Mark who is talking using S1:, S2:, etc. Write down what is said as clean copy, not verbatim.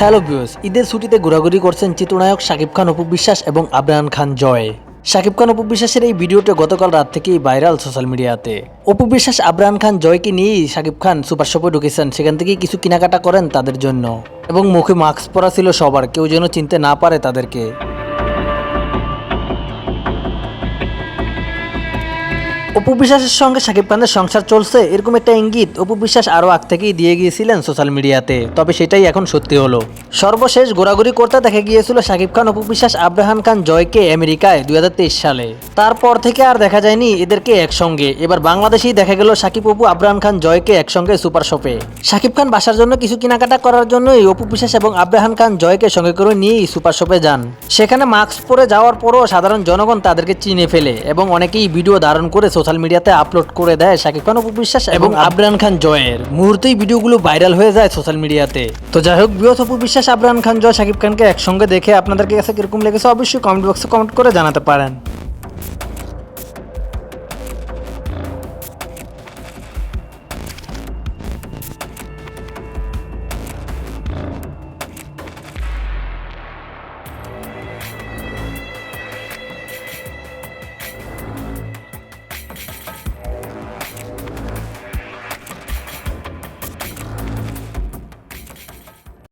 S1: Hello viewers, ঈদের ছুটিতে ঘোরাঘুরি করছেন চিত্রনায়ক শাকিব খান, অপু বিশ্বাস এবং আবরাহান খান জয়। শাকিব খান, অপু বিশ্বাসের এই ভিডিওটা গতকাল রাত থেকেই ভাইরাল সোশ্যাল মিডিয়াতে। অপু বিশ্বাস আবরাহান খান জয়কে নিয়েই শাকিব খান সুপার শপে ঢুকেছেন, সেখান থেকেই কিছু কেনাকাটা করেন তাদের জন্য এবং মুখে মাস্ক পরা ছিল সবার, কেউ যেন চিনতে না পারে তাদেরকে। অপু বিশ্বাসের সঙ্গে শাকিব খানের সংসার চলছে এরকম একটা ইঙ্গিত অপু বিশ্বাস আরও আগ থেকেই দিয়ে গিয়েছিলেন সোশ্যাল মিডিয়াতে, তবে সেটাই এখন সত্যি হলো। সর্বশেষ ঘোরাঘুরি করতে দেখা গিয়েছিল শাকিব খান, অপু বিশ্বাস, আবরাহান খান জয়কে আমেরিকায় 2023 সালে। তারপর থেকে আর দেখা যায়নি এদেরকে একসঙ্গে। এবার বাংলাদেশেই দেখা গেল শাকিব, অপু, আবরাহান খান জয়কে একসঙ্গে সুপার শপে। শাকিব খান বাসার জন্য কিছু কেনাকাটা করার জন্যই অপু বিশ্বাস এবং আবরাহান খান জয়কে সঙ্গে করে নিয়েই সুপার শপে যান। সেখানে মাস্ক পরে যাওয়ার পরও সাধারণ জনগণ তাদেরকে চিনে ফেলে এবং অনেকেই ভিডিও ধারণ করে সোশ্যাল মিডিয়াতে আপলোড করে দেয় শাকিব খান, অপু বিশ্বাস এবং আবরাহান খান জয়ের। মুহূর্তেই ভিডিওগুলো ভাইরাল হয়ে যায় সোশ্যাল মিডিয়াতে। তো যাই হোক ভিউয়ার্স, অপু বিশ্বাস, আবরাহান খান জয়, শাকিব খানকে একসঙ্গে দেখে আপনাদের কাছে কিরকম লেগেছে অবশ্যই কমেন্ট বক্সে কমেন্ট করে জানাতে পারেন।